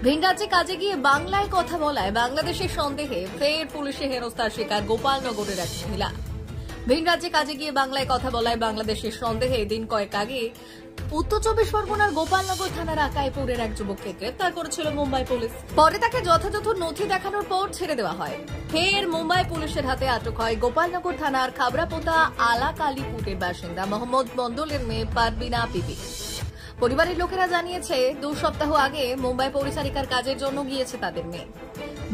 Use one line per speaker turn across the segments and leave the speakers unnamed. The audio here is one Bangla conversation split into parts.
ভিন রাজ্যে কাজে গিয়ে বাংলায় কথা বলায় বাংলাদেশের সন্দেহে ফের পুলিশে হেনস্থার শিকার গোপালনগরের এক মহিলা। ভিন রাজ্যে কাজে গিয়ে বাংলায় কথা বলায় বাংলাদেশের সন্দেহে দিন কয়েক আগে উত্তর চব্বিশ পরগনার গোপালনগর থানার আকাইপুরের এক যুবককে গ্রেপ্তার করেছিল মুম্বাই পুলিশ। পরে তাকে যথাযথ নথি দেখানোর পর ছেড়ে দেওয়া হয়। ফের মুম্বাই পুলিশের হাতে আটক হয় গোপালনগর থানার খাবরাপোতা আলাকালীপুরের বাসিন্দা মোহাম্মদ মন্ডলের মেয়ে পারবিনা বিবি। পরিবারের লোকেরা জানিয়েছে 2 সপ্তাহ আগে মুম্বাই পরিচারিকার কাজের জন্য গিয়েছে তাদের মেয়ে।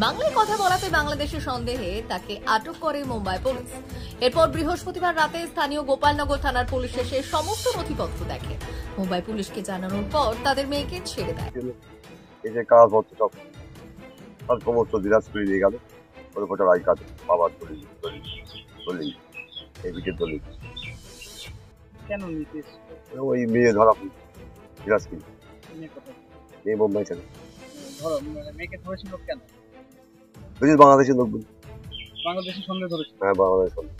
বাংলায় কথা বলাতে বাংলাদেশের সন্দেহে তাকে আটক করে মুম্বাই পুলিশ। এরপর বৃহস্পতিবার রাতে স্থানীয় গোপালনগর থানার পুলিশ এসে সমস্ত নথিপত্র দেখে। মুম্বাই পুলিশকে জানানোর পর তাদের মেয়েকে ছেড়ে দেয়।
এই যে কাগজপত্র সব সমস্ত দিনাজপুরে নিয়ে গেল। ওর ভোটার আই কার্ড, বাবার দলিল এই দিকে দলিল।
কেন নিতে
ওই মেয়ে ধরা দিনাজপুর মেয়ে মুম্বাই থেকে
ধরো মেয়েকে ধরেছিল কেন?
বাংলাদেশের লোক বলি
বাংলাদেশি সন্দেহ ধরেছিল।
হ্যাঁ, বাংলাদেশ সন্দেহ।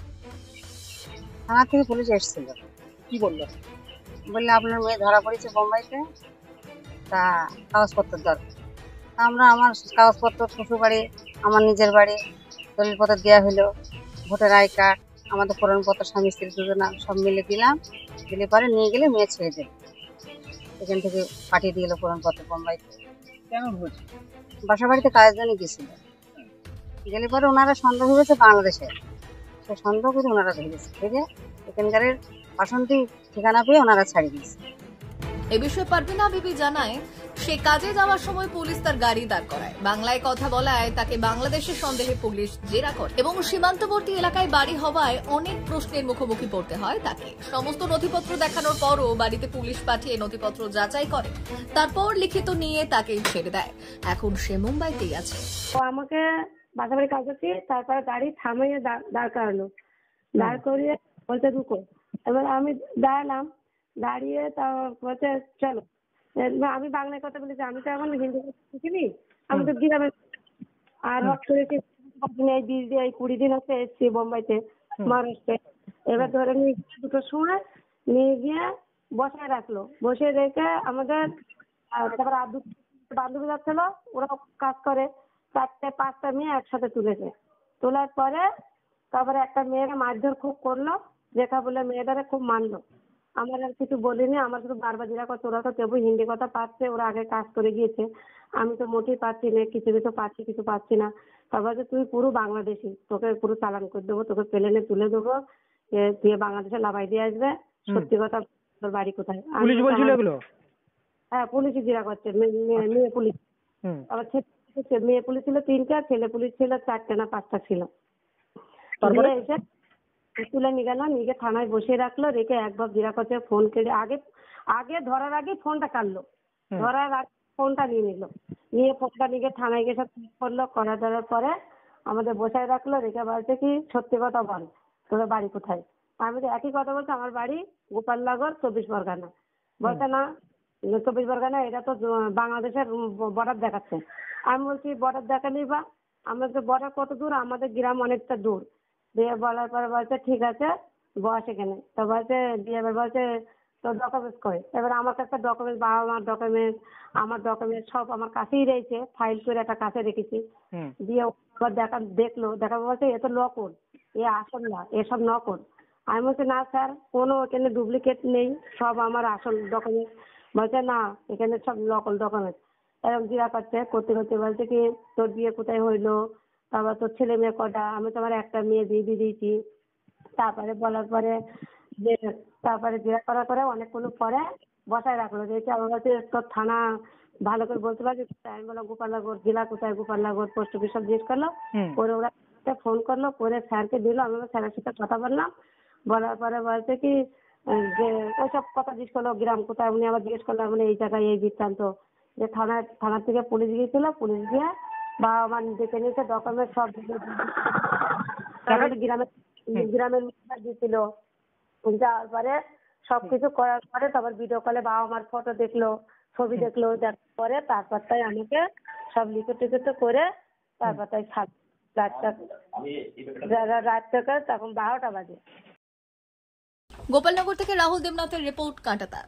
থানা থেকে পুলিশ এসেছিল।
কি বললো?
বললে আপনার মেয়ে ধরা পড়েছে বোম্বাইতে, তা কাগজপত্র দরকার। আমরা আমার কাগজপত্র শ্বশুর বাড়ি, আমার নিজের বাড়ি দলিলপত্র দেওয়া হলো, ভোটার আই কার্ড, আমাদের প্রমাণপত্র, স্বামী স্ত্রী দুজনা সব মিলে দিলাম। দিলে পরে নিয়ে গেলে মেয়ে ছেড়ে দিল। এখান থেকে পাঠিয়ে দিয়ে গেলো প্রমাণপত্র বোম্বাইতে।
কেন ধরেছে?
বাসা বাড়িতে কাজের জন্য গেছিল। গেলে পরে ওনারা সন্দেহ হয়েছে বাংলাদেশে, সে সন্দেহ করে ওনারা ধরেছে। ধরে এখানকার বাসন্তী ঠিকানা পেয়ে ওনারা ছাড়িয়ে দিয়েছে।
এ বিষয়ে পারবিনা বিবি জানায়, সে কাজে যাওয়ার সময় পুলিশ তার গাড়ি দাঁড় করায়। বাংলায় কথা বলায় তাকে বাংলাদেশের সন্দেহে পুলিশ জেরা করে এবং সীমান্তবর্তী এলাকায় বাড়ি হওয়ায় অনেক প্রশ্নের মুখোমুখি পড়তে হয় তাকে। সমস্ত নথিপত্র দেখানোর পরও বাড়িতে পুলিশ পাঠিয়ে নথিপত্র যাচাই করে, তারপর লিখিত নিয়ে তাকে ছেড়ে দেয়। এখন সে মুম্বাইতেই আছে।
আমাকে বাসা বাড়ি কাজ করছি, তারপরে গাড়ি থামিয়ে দাঁড় করালো। দাঁড় করিয়ে বলতে ঢুকো। এবার আমি দাঁড়ালাম, দাঁড়িয়ে তা বলছে চলো। আমি বাংলায় কথা বলেছি, আমি তো এখন হিন্দি শিখিনি, আমি তো গ্রামে। আর হট করেছি 20 দিন হচ্ছে এসছি বোম্বাইতে, মহারাষ্ট্রে। এবার ধরে নিয়ে 2টোর সময় নিয়ে গিয়ে বসায় রাখলো। বসে রেখে আমাদের তারপরে আর 2 বান্ধবী যাচ্ছিল, ওরা কাজ করে, 4-5টা মেয়ে একসাথে তুলেছে। তোলার পরে তারপরে একটা মেয়েকে মারধর খুব করলো, দেখা বলে মেয়েটারে খুব মারলো। আমার আর কিছু বলিনি, আমার শুধু বারবার জিরা করছে। ওরা তো তবু হিন্দি কথা পাচ্ছে, ওরা আগে কাজ করে গিয়েছে, আমি তো মোটেই পাচ্ছি না, কিছু কিছু পাচ্ছি, কিছু পাচ্ছি না। তারপরে তুই পুরো বাংলাদেশি, তোকে পুরো চালান করে দেবো, তোকে প্লেনে তুলে দেবো, তুই বাংলাদেশে লাভাই দিয়ে আসবে। সত্যি কথা, তোর বাড়ি কোথায়?
পুলিশ বলছিল এগুলো?
হ্যাঁ, পুলিশই জিরা করছে, মেয়ে পুলিশ। আবার মেয়ে পুলিশ ছিল 3টা, ছেলে পুলিশ ছিল 4টা না 5টা ছিল। তারপরে এসে তুলে নিয়ে গেল, নিয়ে থানায় বসিয়ে রাখলো, রেখে একবার জিরা করছে। ফোন কেটে আগে ধরার আগে ফোনটা কাটলো, ধরার আগে ফোনটা নিয়ে নিল, নিয়ে ফোনটা নিয়ে থানায় গিয়ে সব করলো। ধরার পরে আমাদের বসায় রাখলো, রেখে বলছে কি সত্যি কথা বল, তোর বাড়ি কোথায়? আমি তো একই কথা বলছি, আমার বাড়ি গোপালনগর, 24 পরগনা। বলছে না 24 পরগনা, এটা তো বাংলাদেশের বর্ডার দেখাচ্ছে। আমি বলছি বর্ডার দেখালি বা, আমাদের বর্ডার কত দূর? আমাদের গ্রাম অনেকটা দূর। দিয়ে বলার পরে বলছে ঠিক আছে বস এখানে। তো বলছে দিয়ে এবার বলছে তোর ডকুমেন্টস করে। এবার আমার কাছে ডকুমেন্টস, বাবা মার ডকুমেন্টস, আমার ডকুমেন্টস সব আমার কাছেই রয়েছে, ফাইল করে একটা কাছে রেখেছি। দিয়ে দেখলো, দেখার বলছে এ তো নকল, এ আসল না, এসব নকল। আমি বলছি না স্যার, কোনো এখানে ডুপ্লিকেট নেই, সব আমার আসল ডকুমেন্টস। বলছে না, এখানে সব নকল ডকুমেন্টস। এরকম জিরা করতে করতে বলছে কি তোর বিয়ে কোথায় হইলো, তারপর তোর ছেলে মেয়ে কটা? আমি তোমার একটা মেয়ে দিয়ে দিয়েছি। তারপরে বলার পরে যে তারপরে জিজ্ঞাসা করার পরে অনেকক্ষণ পরে বসায় রাখলো। দেখছি আমার কাছে তোর থানা ভালো করে বলতে পারছি। আমি বললাম গোপালনগর জেলা কোথায়? গোপালনগর পোস্ট অফিস সব জিজ্ঞেস করলো। পরে ওরা ফোন করলো, করে স্যারকে দিল। আমি স্যারের সাথে কথা বললাম, বলার পরে বলছে কি যে ওইসব কথা জিজ্ঞেস করলো, গ্রাম কোথায়? উনি আবার জিজ্ঞেস করলো মানে এই জায়গায় এই বৃত্তান্ত। যে থানার থেকে পুলিশ গিয়েছিল, পুলিশ গিয়ে বা আমার দেখে নিয়েছে ডকুমেন্ট সব গ্রামের দিয়েছিল। যাওয়ার পরে সবকিছু করার পরে তারপর ভিডিও কলে বাবা মার ফটো দেখলো, ছবি দেখলো, দেখার পরে তারপর তাই আমাকে সব লিখিত করে তারপর তাই রাত থেকে তখন 12টা বাজে।
গোপালনগর থেকে রাহুল দেবনাথের রিপোর্ট, কাঁটাতার।